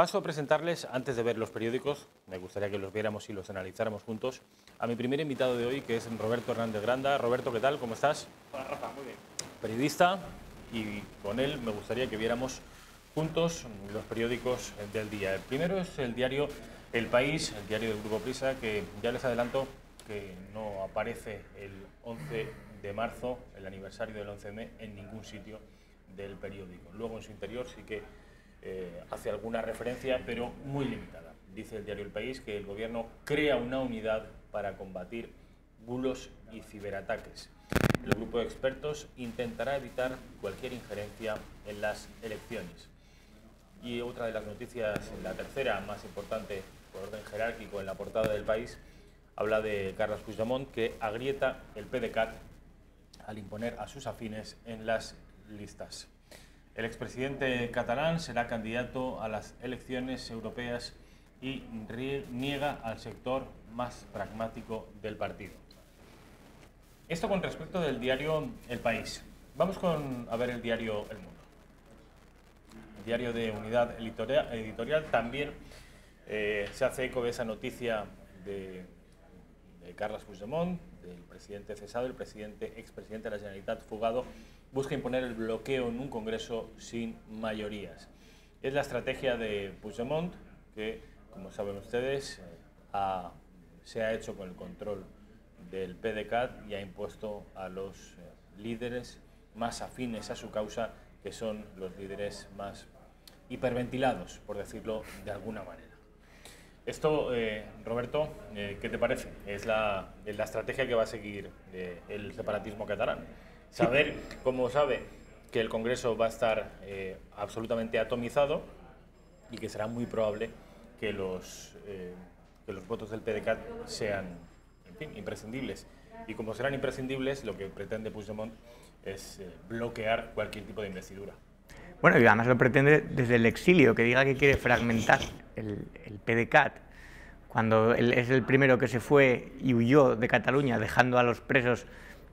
Paso a presentarles, antes de ver los periódicos, me gustaría que los viéramos y los analizáramos juntos, a mi primer invitado de hoy, que es Roberto Hernández Granda. Roberto, ¿qué tal? ¿Cómo estás? Hola, Rafa, muy bien. Periodista, y con él me gustaría que viéramos juntos los periódicos del día. El primero es el diario El País, el diario del Grupo Prisa, que ya les adelanto que no aparece el 11 de marzo, el aniversario del 11M, en ningún sitio del periódico. Luego en su interior sí que hace alguna referencia, pero muy limitada. Dice el diario El País que el gobierno crea una unidad para combatir bulos y ciberataques. El grupo de expertos intentará evitar cualquier injerencia en las elecciones. Y otra de las noticias, la tercera más importante por orden jerárquico en la portada del País, habla de Carles Puigdemont, que agrieta el PDeCAT al imponer a sus afines en las listas. El expresidente catalán será candidato a las elecciones europeas y niega al sector más pragmático del partido. Esto con respecto del diario El País. Vamos a ver el diario El Mundo. El diario de Unidad Editorial también se hace eco de esa noticia de Carles Puigdemont, del presidente cesado, el expresidente de la Generalitat fugado, busca imponer el bloqueo en un Congreso sin mayorías. Es la estrategia de Puigdemont que, como saben ustedes, se ha hecho con el control del PDeCAT y ha impuesto a los líderes más afines a su causa, que son los líderes más hiperventilados, por decirlo de alguna manera. Esto, Roberto, ¿qué te parece? Es la estrategia que va a seguir el separatismo catalán. Saber, como sabe, que el Congreso va a estar absolutamente atomizado y que será muy probable que los votos del PDeCAT sean, en fin, imprescindibles. Y como serán imprescindibles, lo que pretende Puigdemont es bloquear cualquier tipo de investidura. Bueno, y además lo pretende desde el exilio, que diga que quiere fragmentar el PDeCAT, cuando él es el primero que se fue y huyó de Cataluña, dejando a los presos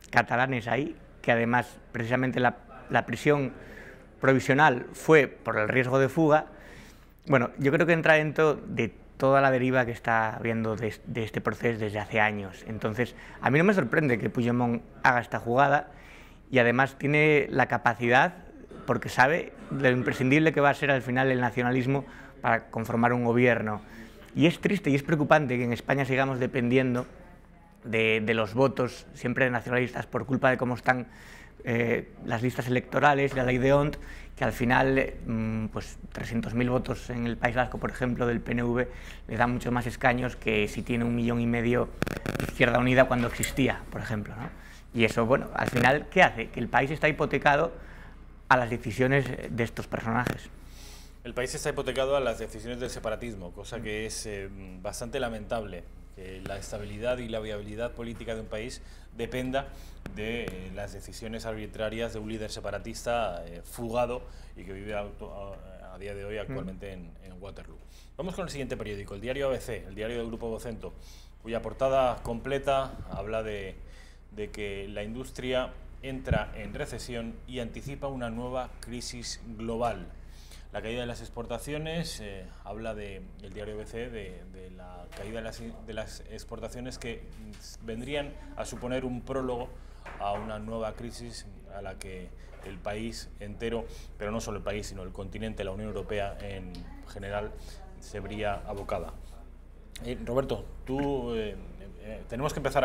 catalanes ahí, que además precisamente la prisión provisional fue por el riesgo de fuga. Bueno, yo creo que entra dentro de toda la deriva que está habiendo de este proceso desde hace años. Entonces, a mí no me sorprende que Puigdemont haga esta jugada y además tiene la capacidad, porque sabe lo imprescindible que va a ser al final el nacionalismo para conformar un gobierno. Y es triste y es preocupante que en España sigamos dependiendo de los votos siempre nacionalistas por culpa de cómo están las listas electorales, la ley de Ont, que al final pues 300.000 votos en el País Vasco, por ejemplo, del PNV, le dan muchos más escaños que si tiene 1,5 millones Izquierda Unida cuando existía, por ejemplo, ¿no? Y eso, bueno, al final, ¿qué hace? Que el país está hipotecado a las decisiones de estos personajes. El país está hipotecado a las decisiones del separatismo, cosa que es bastante lamentable, que la estabilidad y la viabilidad política de un país dependa de las decisiones arbitrarias de un líder separatista fugado y que vive a día de hoy actualmente en Waterloo. Vamos con el siguiente periódico, el diario ABC, el diario del Grupo Vocento, cuya portada completa habla de que la industria entra en recesión y anticipa una nueva crisis global. La caída de las exportaciones, habla el diario ABC de la caída de las exportaciones que vendrían a suponer un prólogo a una nueva crisis a la que el país entero, pero no solo el país, sino el continente, la Unión Europea en general, se vería abocada. Roberto, tenemos que empezar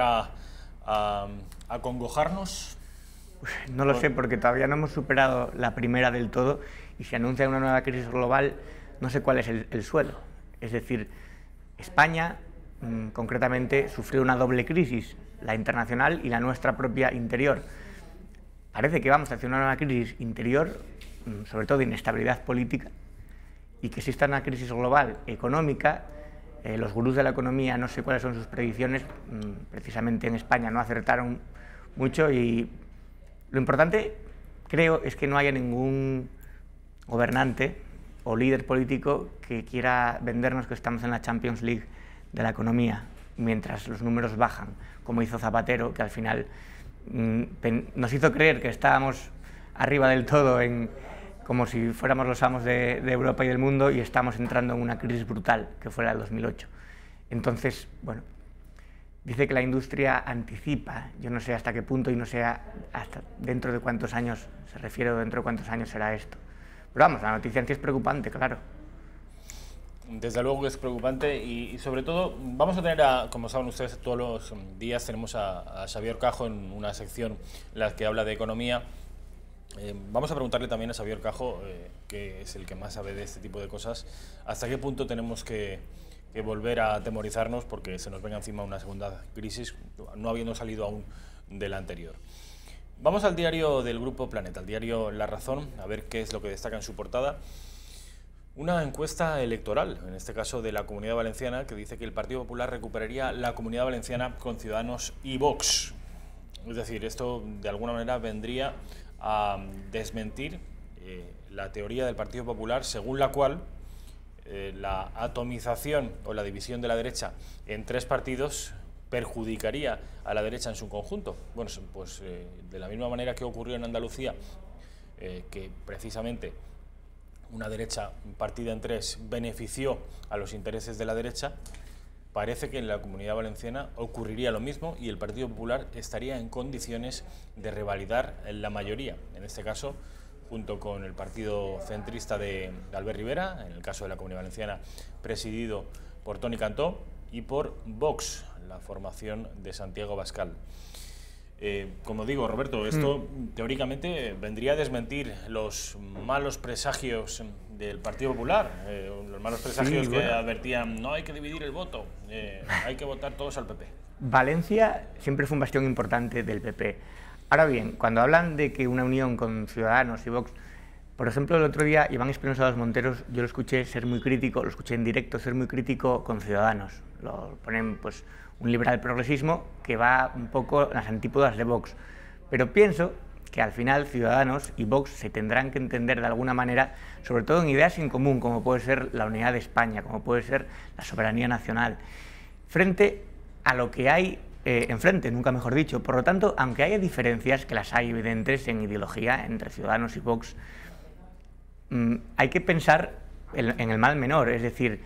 a congojarnos. No lo sé, porque todavía no hemos superado la primera del todo y se anuncia una nueva crisis global, no sé cuál es el suelo. Es decir, España concretamente sufrió una doble crisis, la internacional y la nuestra propia interior. Parece que vamos hacia una nueva crisis interior, sobre todo de inestabilidad política, y que exista una crisis global económica. Los gurús de la economía, no sé cuáles son sus predicciones, precisamente en España no acertaron mucho y lo importante, creo, es que no haya ningún gobernante o líder político que quiera vendernos que estamos en la Champions League de la economía, mientras los números bajan, como hizo Zapatero, que al final nos hizo creer que estábamos arriba del todo en como si fuéramos los amos de Europa y del mundo, y estamos entrando en una crisis brutal, que fue la del 2008. Entonces, bueno, dice que la industria anticipa, yo no sé hasta qué punto y no sé hasta dentro de cuántos años se refiere o dentro de cuántos años será esto. Pero vamos, la noticia en sí es preocupante, claro. Desde luego que es preocupante y sobre todo vamos a tener, como saben ustedes, todos los días tenemos a Xavier Cajo en una sección en la que habla de economía. Vamos a preguntarle también a Xavier Cajo, que es el que más sabe de este tipo de cosas, hasta qué punto tenemos que volver a atemorizarnos porque se nos venga encima una segunda crisis, no habiendo salido aún de la anterior. Vamos al diario del Grupo Planeta, al diario La Razón, a ver qué es lo que destaca en su portada. Una encuesta electoral, en este caso de la Comunidad Valenciana, que dice que el Partido Popular recuperaría la Comunidad Valenciana con Ciudadanos y Vox. Es decir, esto de alguna manera vendría a desmentir la teoría del Partido Popular, según la cual la atomización o la división de la derecha en tres partidos perjudicaría a la derecha en su conjunto. Bueno, pues de la misma manera que ocurrió en Andalucía, que precisamente una derecha partida en tres benefició a los intereses de la derecha, parece que en la Comunidad Valenciana ocurriría lo mismo y el Partido Popular estaría en condiciones de revalidar la mayoría, en este caso junto con el partido centrista de Albert Rivera, en el caso de la Comunidad Valenciana presidido por Toni Cantó, y por Vox, la formación de Santiago Abascal. Como digo, Roberto, esto teóricamente vendría a desmentir los malos presagios del Partido Popular, los malos presagios que advertían, no hay que dividir el voto, hay que votar todos al PP. Valencia siempre fue un bastión importante del PP. Ahora bien, cuando hablan de que una unión con Ciudadanos y Vox, por ejemplo, el otro día Iván Espinosa Dos Monteros, yo lo escuché ser muy crítico, lo escuché en directo ser muy crítico con Ciudadanos. Lo ponen pues un liberal progresismo que va un poco en las antípodas de Vox. Pero pienso que al final Ciudadanos y Vox se tendrán que entender de alguna manera, sobre todo en ideas en común, como puede ser la unidad de España, como puede ser la soberanía nacional, frente a lo que hay enfrente, nunca mejor dicho. Por lo tanto, aunque haya diferencias, que las hay evidentes en ideología entre Ciudadanos y Vox, hay que pensar en el mal menor, es decir,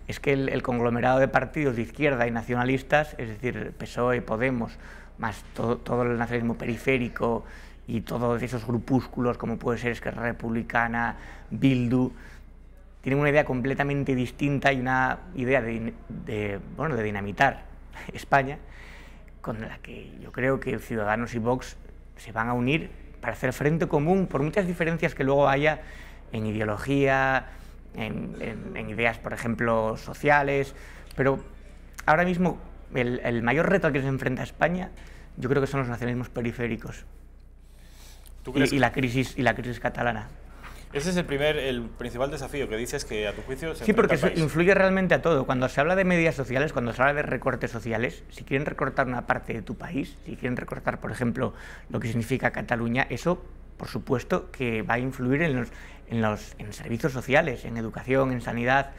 es que el conglomerado de partidos de izquierda y nacionalistas, es decir, PSOE, Podemos, más todo el nacionalismo periférico y todos esos grupúsculos como puede ser Esquerra Republicana, Bildu, tienen una idea completamente distinta y una idea de dinamitar España, con la que yo creo que Ciudadanos y Vox se van a unir para hacer frente común, por muchas diferencias que luego haya en ideología, en ideas, por ejemplo, sociales, pero ahora mismo el mayor reto al que se enfrenta España yo creo que son los nacionalismos periféricos. ¿Tú crees y la crisis catalana. Ese es el principal desafío que dices que a tu juicio se Sí, porque enfrenta al país. influye realmente a todo. Cuando se habla de medidas sociales, cuando se habla de recortes sociales, si quieren recortar una parte de tu país, si quieren recortar, por ejemplo, lo que significa Cataluña, eso, por supuesto, que va a influir en servicios sociales, en educación, en sanidad.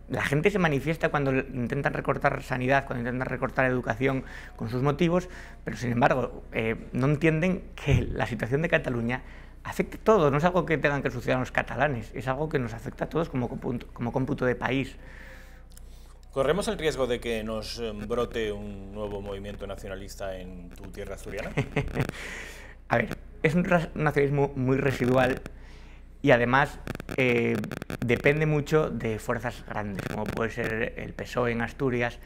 La gente se manifiesta cuando intentan recortar sanidad, cuando intentan recortar educación con sus motivos, pero sin embargo no entienden que la situación de Cataluña afecta a todos, no es algo que tengan que suceder a los catalanes, es algo que nos afecta a todos como cómputo de país. ¿Corremos el riesgo de que nos brote un nuevo movimiento nacionalista en tu tierra asturiana? A ver, es un nacionalismo muy residual y además depende mucho de fuerzas grandes, como puede ser el PSOE en Asturias,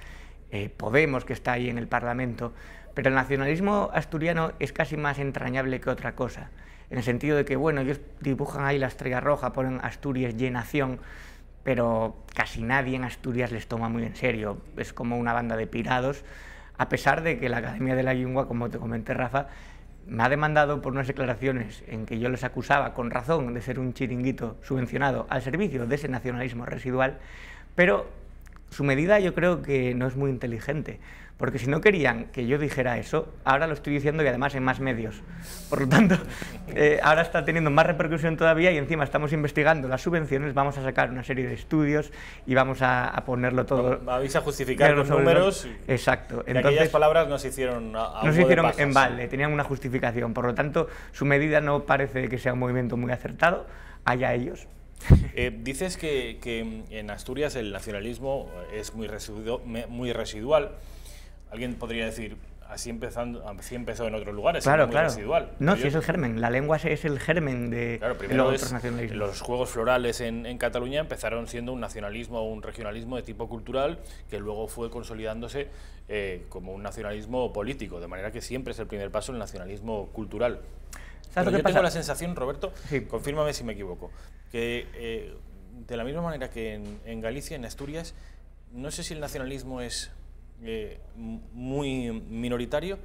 Podemos, que está ahí en el Parlamento, pero el nacionalismo asturiano es casi más entrañable que otra cosa, en el sentido de que, bueno, ellos dibujan ahí la estrella roja, ponen Asturias y nación, pero casi nadie en Asturias les toma muy en serio, es como una banda de pirados, a pesar de que la Academia de la Lengua, como te comenté, Rafa, me ha demandado por unas declaraciones en que yo les acusaba, con razón, de ser un chiringuito subvencionado al servicio de ese nacionalismo residual, pero su medida yo creo que no es muy inteligente, porque si no querían que yo dijera eso, ahora lo estoy diciendo y además en más medios. Por lo tanto, ahora está teniendo más repercusión todavía y encima estamos investigando las subvenciones, vamos a sacar una serie de estudios y vamos a ponerlo todo. Vais a justificar los números. Exacto. Entonces, aquellas palabras no se hicieron en balde, tenían una justificación. Por lo tanto, su medida no parece que sea un movimiento muy acertado. allá ellos. Dices que en Asturias el nacionalismo es muy residual. Alguien podría decir, así empezó en otros lugares, Claro, muy claro. residual. No, si es el germen, la lengua es el germen de, claro, de primero los otros nacionalismos. los Juegos Florales en Cataluña empezaron siendo un nacionalismo o un regionalismo de tipo cultural que luego fue consolidándose como un nacionalismo político, de manera que siempre es el primer paso el nacionalismo cultural. Pero yo tengo la sensación, Roberto, sí, confírmame si me equivoco, que de la misma manera que en Galicia, en Asturias, no sé si el nacionalismo es muy minoritario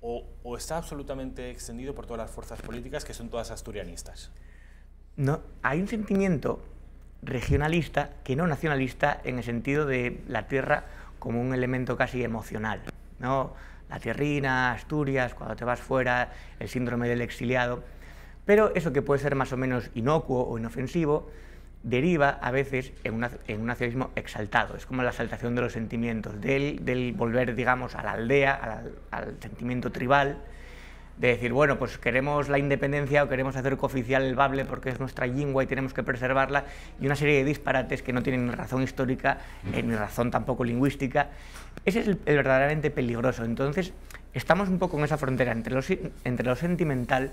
o está absolutamente extendido por todas las fuerzas políticas que son todas asturianistas. No, hay un sentimiento regionalista que no nacionalista en el sentido de la tierra como un elemento casi emocional, ¿no? La tierrina, Asturias, cuando te vas fuera, el síndrome del exiliado, pero eso que puede ser más o menos inocuo o inofensivo deriva a veces en un nacionalismo exaltado, es como la exaltación de los sentimientos, del volver, digamos, a la aldea, al sentimiento tribal, de decir, bueno, pues queremos la independencia o queremos hacer cooficial el bable porque es nuestra lengua y tenemos que preservarla, y una serie de disparates que no tienen ni razón histórica ni razón tampoco lingüística. Ese es el verdaderamente peligroso. Entonces, estamos un poco en esa frontera entre lo sentimental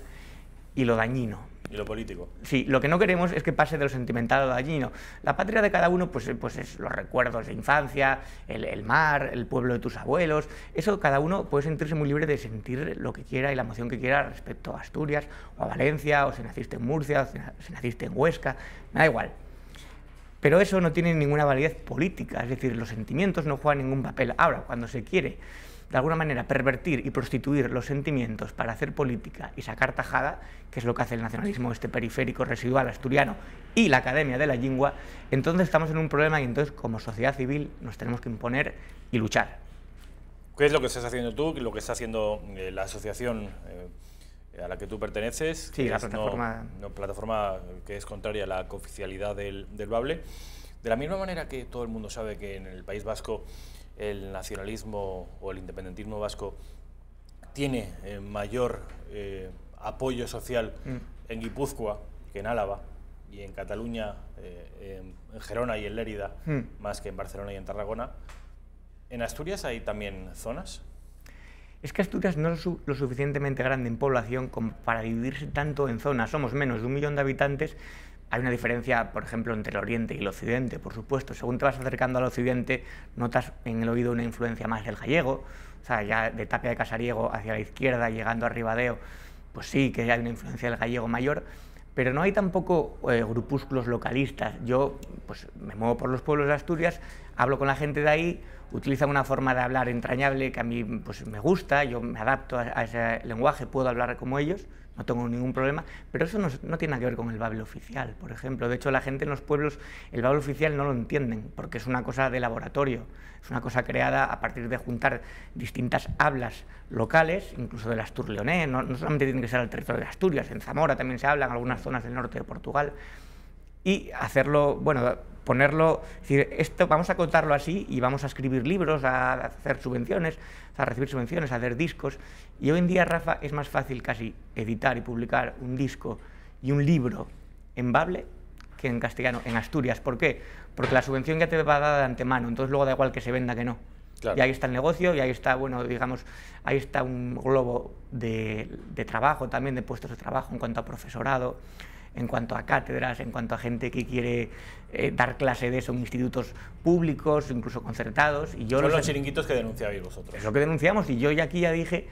y lo dañino. Y lo político. Sí, lo que no queremos es que pase de lo sentimental a lo dañino. La patria de cada uno pues es los recuerdos de infancia, el mar, el pueblo de tus abuelos. Eso cada uno puede sentirse muy libre de sentir lo que quiera y la emoción que quiera respecto a Asturias o a Valencia, o si naciste en Murcia, o si naciste en Huesca, me da igual. Pero eso no tiene ninguna validez política, es decir, los sentimientos no juegan ningún papel. Ahora, cuando se quiere de alguna manera pervertir y prostituir los sentimientos para hacer política y sacar tajada, que es lo que hace el nacionalismo periférico residual asturiano y la Academia de la Lengua, entonces estamos en un problema y entonces como sociedad civil nos tenemos que imponer y luchar. ¿Qué es lo que estás haciendo tú, lo que está haciendo la asociación a la que tú perteneces? Sí, la plataforma. No, plataforma que es contraria a la cooficialidad del bable. De la misma manera que todo el mundo sabe que en el País Vasco el nacionalismo o el independentismo vasco tiene mayor apoyo social en Guipúzcoa que en Álava, y en Cataluña, en Gerona y en Lérida, más que en Barcelona y en Tarragona. ¿En Asturias hay también zonas? Es que Asturias no es lo suficientemente grande en población como para dividirse tanto en zonas. Somos menos de 1 millón de habitantes. Hay una diferencia, por ejemplo, entre el oriente y el occidente, por supuesto. Según te vas acercando al occidente, notas en el oído una influencia más del gallego. O sea, ya de Tapia de Casariego hacia la izquierda, llegando a Ribadeo, pues sí que hay una influencia del gallego mayor. Pero no hay tampoco grupúsculos localistas. Yo pues, me muevo por los pueblos de Asturias, hablo con la gente de ahí, utilizan una forma de hablar entrañable que a mí pues, me gusta, yo me adapto a ese lenguaje, puedo hablar como ellos, no tengo ningún problema, pero eso no tiene nada que ver con el bable oficial, por ejemplo. De hecho, la gente en los pueblos, el bable oficial no lo entienden, porque es una cosa de laboratorio, es una cosa creada a partir de juntar distintas hablas locales, incluso del asturleonés, no solamente tiene que ser el territorio de Asturias, en Zamora también se habla, en algunas zonas del norte de Portugal, y hacerlo, bueno, ponerlo, es decir, esto vamos a contarlo así y vamos a escribir libros, a hacer subvenciones, a recibir subvenciones, a hacer discos. Y hoy en día, Rafa, es más fácil casi editar y publicar un disco y un libro en bable que en castellano, en Asturias. ¿Por qué? Porque la subvención ya te va dada de antemano, entonces luego da igual que se venda que no. Claro. Y ahí está el negocio y ahí está, bueno, digamos, ahí está un globo de trabajo también, de puestos de trabajo en cuanto a profesorado, en cuanto a cátedras, en cuanto a gente que quiere dar clase de eso en institutos públicos, incluso concertados. Y yo son los chiringuitos que denunciabais vosotros. Es lo que denunciamos, y yo ya aquí ya dije,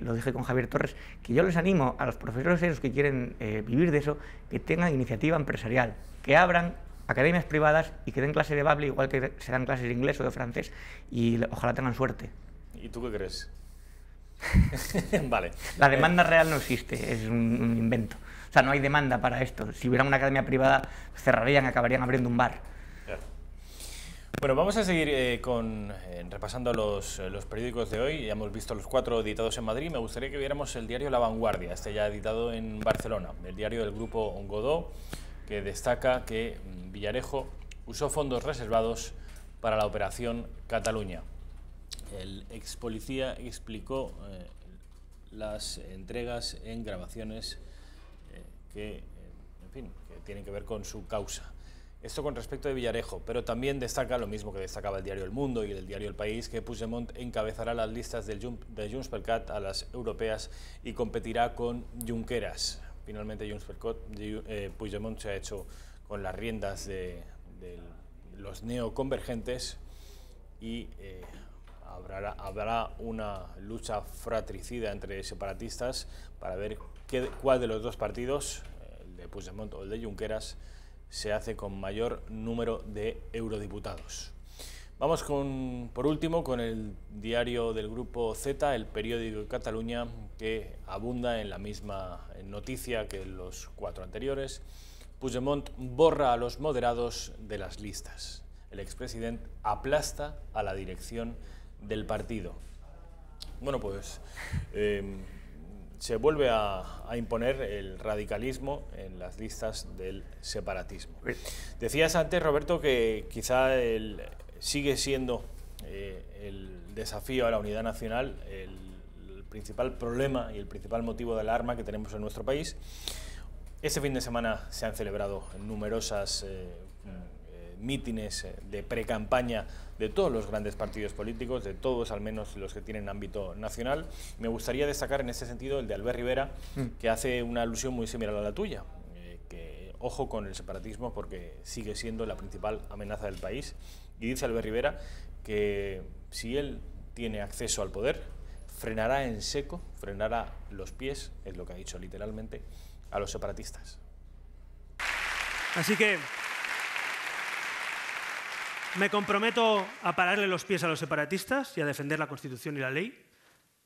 lo dije con Javier Torres, que yo les animo a los profesores esos que quieren vivir de eso, que tengan iniciativa empresarial, que abran academias privadas y que den clase de bable igual que se dan clases de inglés o de francés, y ojalá tengan suerte. ¿Y tú qué crees? Vale. La demanda real no existe, es un invento. O sea, no hay demanda para esto. Si hubiera una academia privada, cerrarían, acabarían abriendo un bar. Claro. Bueno, vamos a seguir repasando los periódicos de hoy. Ya hemos visto los 4 editados en Madrid. Me gustaría que viéramos el diario La Vanguardia, este ya editado en Barcelona, el diario del grupo Godó, que destaca que Villarejo usó fondos reservados para la operación Cataluña. El ex policía explicó las entregas en grabaciones que fin, que tienen que ver con su causa. Esto con respecto de Villarejo, pero también destaca lo mismo que destacaba el diario El Mundo y el diario El País, que Puigdemont encabezará las listas de Junts.cat a las europeas y competirá con Junqueras. Finalmente Puigdemont se ha hecho con las riendas de los neoconvergentes y habrá una lucha fratricida entre separatistas para ver cuál de los dos partidos, el de Puigdemont o el de Junqueras, se hace con mayor número de eurodiputados. Vamos por último con el diario del Grupo Z, el periódico de Cataluña, que abunda en la misma noticia que los 4 anteriores. Puigdemont borra a los moderados de las listas. El expresidente aplasta a la dirección del partido. Bueno, pues se vuelve a imponer el radicalismo en las listas del separatismo. Decías antes, Roberto, que quizá sigue siendo el desafío a la unidad nacional el principal problema y el principal motivo de alarma que tenemos en nuestro país. Este fin de semana se han celebrado numerosas mítines de pre-campaña de todos los grandes partidos políticos, de todos al menos los que tienen ámbito nacional. Me gustaría destacar en este sentido el de Albert Rivera, que hace una alusión muy similar a la tuya, que ojo con el separatismo porque sigue siendo la principal amenaza del país. Y dice Albert Rivera que si él tiene acceso al poder, frenará en seco, frenará los pies, es lo que ha dicho literalmente, a los separatistas. Así que me comprometo a pararle los pies a los separatistas y a defender la Constitución y la ley.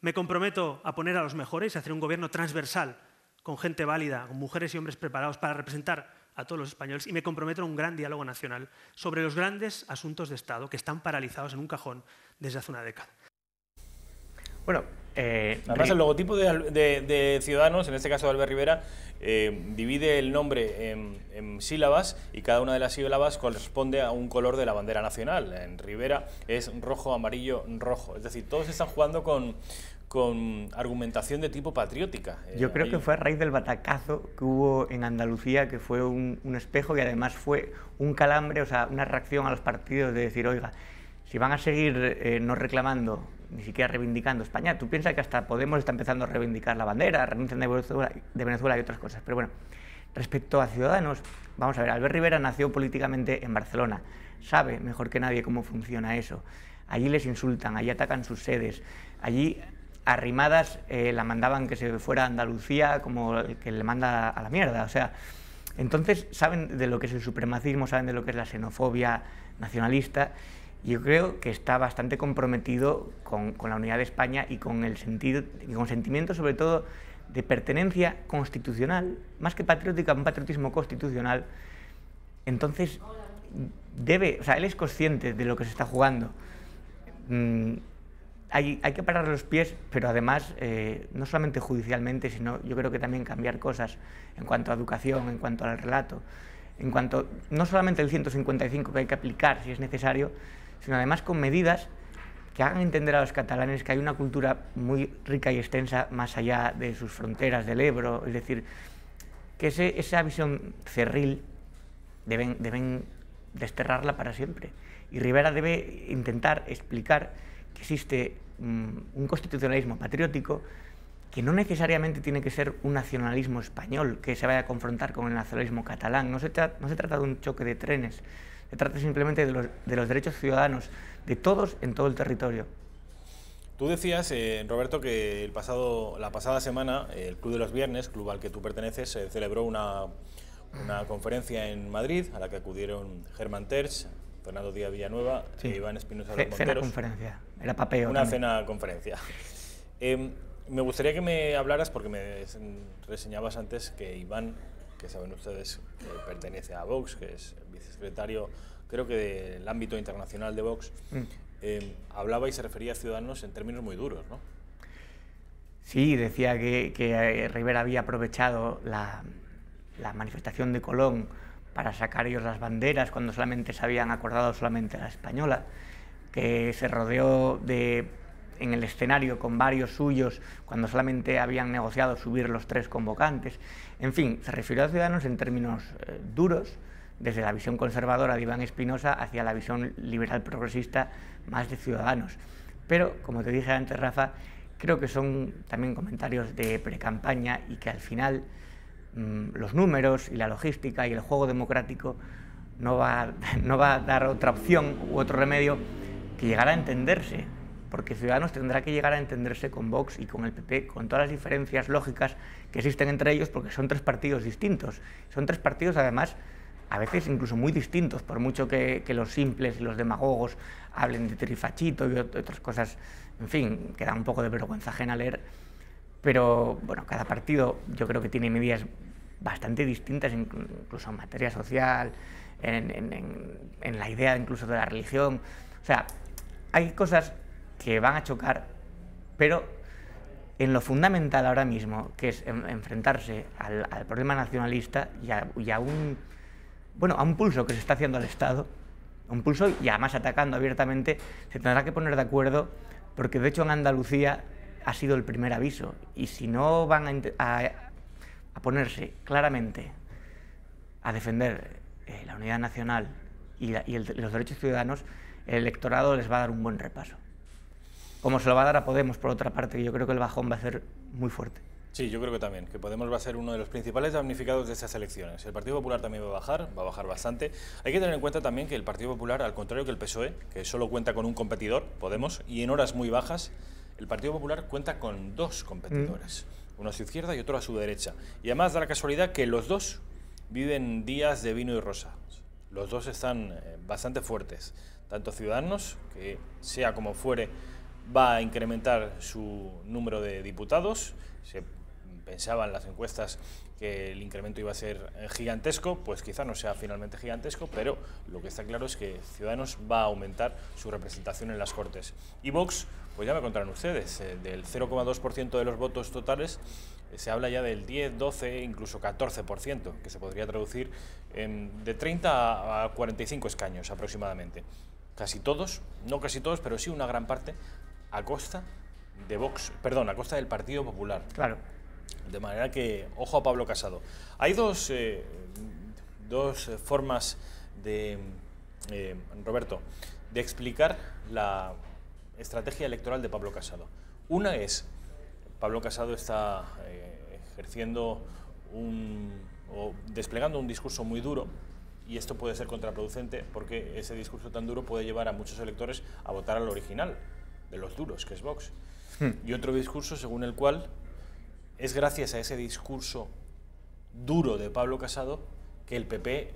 Me comprometo a poner a los mejores y a hacer un gobierno transversal, con gente válida, con mujeres y hombres preparados para representar a todos los españoles. Y me comprometo a un gran diálogo nacional sobre los grandes asuntos de Estado que están paralizados en un cajón desde hace una década. Bueno, además el logotipo de Ciudadanos, en este caso de Albert Rivera, divide el nombre en sílabas y cada una de las sílabas corresponde a un color de la bandera nacional. En Rivera es rojo, amarillo, rojo. Es decir, todos están jugando con argumentación de tipo patriótica. Yo creo que fue a raíz del batacazo que hubo en Andalucía, que fue un espejo y además fue un calambre, o sea, una reacción a los partidos de decir, oiga, si van a seguir no reclamando, ni siquiera reivindicando España, tú piensas que hasta Podemos está empezando a reivindicar la bandera, renuncian de Venezuela y otras cosas. Pero bueno, respecto a Ciudadanos, vamos a ver, Albert Rivera nació políticamente en Barcelona, sabe mejor que nadie cómo funciona eso. Allí les insultan, allí atacan sus sedes, allí Arrimadas la mandaban que se fuera a Andalucía como el que le manda a la mierda, o sea, entonces saben de lo que es el supremacismo, saben de lo que es la xenofobia nacionalista. Yo creo que está bastante comprometido con la unidad de España y con el sentimiento sobre todo de pertenencia constitucional, más que patriótica, un patriotismo constitucional. Entonces o sea, él es consciente de lo que se está jugando. Hay que parar los pies, pero además no solamente judicialmente, sino yo creo que también cambiar cosas en cuanto a educación, en cuanto al relato, en cuanto no solamente el 155 que hay que aplicar si es necesario, sino además con medidas que hagan entender a los catalanes que hay una cultura muy rica y extensa más allá de sus fronteras del Ebro, es decir, que esa visión cerril deben desterrarla para siempre. Y Rivera debe intentar explicar que existe un constitucionalismo patriótico que no necesariamente tiene que ser un nacionalismo español que se vaya a confrontar con el nacionalismo catalán. No se trata de un choque de trenes, se trata simplemente de los derechos ciudadanos de todos en todo el territorio. Tú decías, Roberto, que la pasada semana el Club de los Viernes, club al que tú perteneces, celebró una conferencia en Madrid a la que acudieron Germán Terç, Fernando Díaz Villanueva e Iván Espinosa de los Monteros. Cena conferencia, era papeo. Una cena conferencia. Me gustaría que me hablaras, porque me reseñabas antes que Iván, que saben ustedes que pertenece a Vox, que es vicesecretario, creo que del ámbito internacional de Vox, hablaba y se refería a Ciudadanos en términos muy duros, ¿no? Sí, decía que Rivera había aprovechado la manifestación de Colón para sacar ellos las banderas cuando solamente se habían acordado solamente la española, que se rodeó de en el escenario con varios suyos cuando solamente habían negociado subir los 3 convocantes. En fin, se refirió a Ciudadanos en términos duros, desde la visión conservadora de Iván Espinosa hacia la visión liberal progresista más de Ciudadanos. Pero, como te dije antes, Rafa, creo que son también comentarios de precampaña y que al final los números y la logística y el juego democrático no va a dar otra opción u otro remedio que llegar a entenderse, porque Ciudadanos tendrá que llegar a entenderse con Vox y con el PP, con todas las diferencias lógicas que existen entre ellos, porque son 3 partidos distintos. Son 3 partidos, además, a veces incluso muy distintos, por mucho que los simples y los demagogos hablen de trifachito y otras cosas, en fin, que dan un poco de vergüenza ajena leer. Pero, bueno, cada partido yo creo que tiene medidas bastante distintas, incluso en materia social, en la idea incluso de la religión. O sea, hay cosas que van a chocar, pero en lo fundamental ahora mismo, que es enfrentarse al problema nacionalista y a un pulso que se está haciendo al Estado, un pulso y además atacando abiertamente, se tendrá que poner de acuerdo, porque de hecho en Andalucía ha sido el primer aviso, y si no van a ponerse claramente a defender la unidad nacional y los derechos ciudadanos, el electorado les va a dar un buen repaso. Como se lo va a dar a Podemos, por otra parte, yo creo que el bajón va a ser muy fuerte. Sí, yo creo que también, que Podemos va a ser uno de los principales damnificados de estas elecciones. El Partido Popular también va a bajar bastante. Hay que tener en cuenta también que el Partido Popular, al contrario que el PSOE, que solo cuenta con un competidor, Podemos, y en horas muy bajas, el Partido Popular cuenta con 2 competidores, uno a su izquierda y otro a su derecha. Y además da la casualidad que los 2 viven días de vino y rosa. Los 2 están bastante fuertes. Tanto Ciudadanos, que sea como fuere, va a incrementar su número de diputados. Se pensaba en las encuestas que el incremento iba a ser gigantesco, pues quizá no sea finalmente gigantesco, pero lo que está claro es que Ciudadanos va a aumentar su representación en las Cortes. Y Vox, pues ya me contarán ustedes, del 0,2% de los votos totales, se habla ya del 10, 12, incluso 14%, que se podría traducir en de 30 a 45 escaños aproximadamente. Casi todos, no casi todos, pero sí una gran parte, a costa de Vox, perdón, a costa del Partido Popular. Claro. De manera que, ojo a Pablo Casado. Hay dos formas de, Roberto, de explicar la estrategia electoral de Pablo Casado. Una es, Pablo Casado está ejerciendo o desplegando un discurso muy duro, y esto puede ser contraproducente porque ese discurso tan duro puede llevar a muchos electores a votar al original de los duros, que es Vox. Y otro discurso según el cual es gracias a ese discurso duro de Pablo Casado que el PP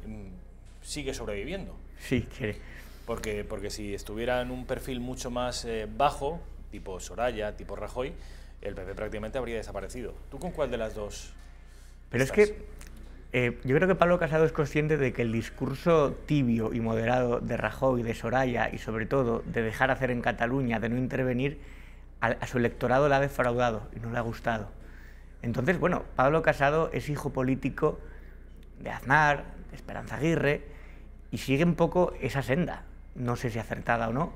sigue sobreviviendo. Sí, quiere. Porque si estuviera en un perfil mucho más bajo, tipo Soraya, tipo Rajoy, el PP prácticamente habría desaparecido. ¿Tú con cuál de las dos Pero estás? es que yo creo que Pablo Casado es consciente de que el discurso tibio y moderado de Rajoy, de Soraya y sobre todo de dejar hacer en Cataluña, de no intervenir, a su electorado le ha defraudado y no le ha gustado. Entonces, bueno, Pablo Casado es hijo político de Aznar, de Esperanza Aguirre, y sigue un poco esa senda. No sé si acertada o no,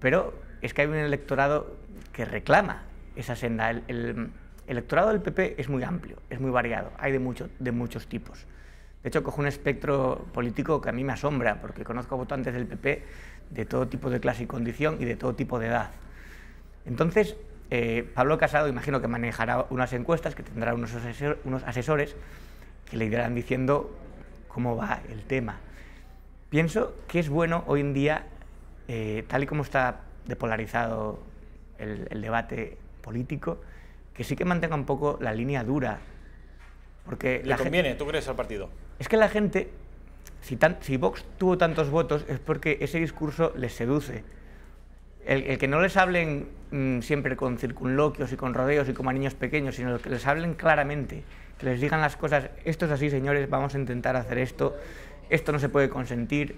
pero es que hay un electorado que reclama esa senda. El electorado del PP es muy amplio, es muy variado, hay de muchos tipos. De hecho, cojo un espectro político que a mí me asombra, porque conozco votantes del PP de todo tipo de clase y condición y de todo tipo de edad. Entonces, Pablo Casado imagino que manejará unas encuestas, que tendrá unos asesores que le irán diciendo cómo va el tema. Pienso que es bueno hoy en día, tal y como está depolarizado el debate político, que sí que mantenga un poco la línea dura. Porque ¿Le conviene, tú crees, al partido? Es que la gente, si Vox tuvo tantos votos, es porque ese discurso les seduce. El que no les hablen siempre con circunloquios y con rodeos y como a niños pequeños, sino que les hablen claramente, que les digan las cosas, esto es así, señores, vamos a intentar hacer esto, esto no se puede consentir,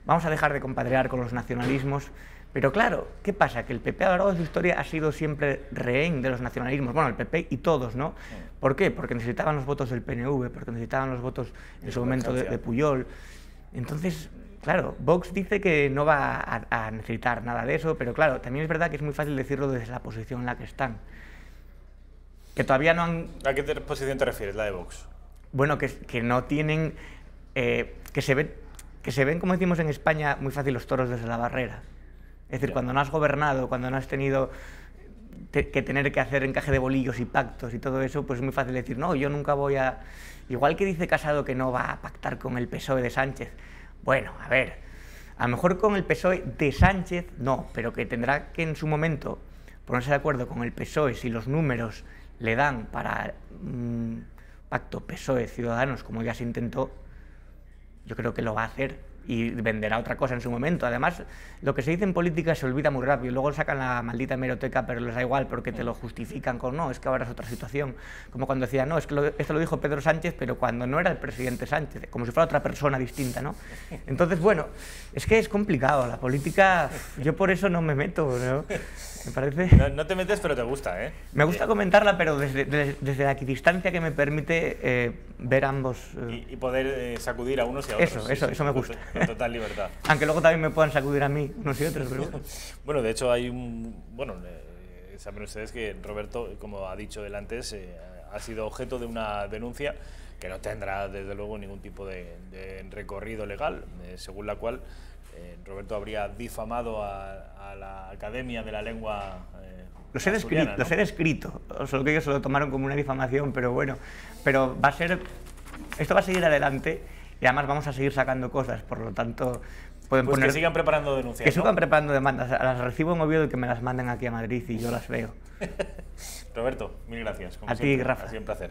vamos a dejar de compadrear con los nacionalismos. Pero claro, ¿qué pasa? Que el PP a lo largo de su historia ha sido siempre rehén de los nacionalismos, bueno, el PP y todos, ¿no? ¿Por qué? Porque necesitaban los votos del PNV, porque necesitaban los votos en su momento de Pujol. Entonces, Claro, Vox dice que no va a necesitar nada de eso, pero claro, también es verdad que es muy fácil decirlo desde la posición en la que están. Que todavía no han... ¿A qué posición te refieres, la de Vox? Bueno, que no tienen... que se ven, como decimos en España, muy fácil los toros desde la barrera. Es decir, cuando no has gobernado, cuando no has tenido que tener que hacer encaje de bolillos y pactos y todo eso, pues es muy fácil decir, no, yo nunca voy a... Igual que dice Casado que no va a pactar con el PSOE de Sánchez. Bueno, a ver, a lo mejor con el PSOE de Sánchez no, pero que tendrá que en su momento ponerse de acuerdo con el PSOE si los números le dan para un pacto PSOE-Ciudadanos, como ya se intentó. Yo creo que lo va a hacer y venderá otra cosa en su momento. Además, lo que se dice en política se olvida muy rápido. Luego sacan la maldita hemeroteca, pero les da igual porque te lo justifican con no, es que ahora es otra situación. Como cuando decían, no, es que esto lo dijo Pedro Sánchez, pero cuando no era el presidente Sánchez, como si fuera otra persona distinta, ¿no? Entonces, bueno, es que es complicado. La política, yo por eso no me meto, ¿no? Me parece... No te metes, pero te gusta, ¿eh? Me gusta comentarla, pero desde la equidistancia que me permite ver ambos... Y poder sacudir a unos y a otros. Eso me gusta. Con total libertad. Aunque luego también me puedan sacudir a mí unos y otros, pero bueno. Bueno, de hecho hay un... Bueno, saben ustedes que Roberto, como ha dicho él antes, ha sido objeto de una denuncia que no tendrá, desde luego, ningún tipo de recorrido legal, según la cual Roberto habría difamado a la Academia de la Lengua Los he descrito, solo que ellos se lo tomaron como una difamación, pero bueno, pero esto va a seguir adelante y además vamos a seguir sacando cosas, por lo tanto pueden pues poner... que sigan preparando denuncias, Que sigan preparando demandas, las recibo en Oviedo y que me las manden aquí a Madrid y yo las veo. Roberto, mil gracias. Como a siempre, ti, Rafa. Ha sido un placer.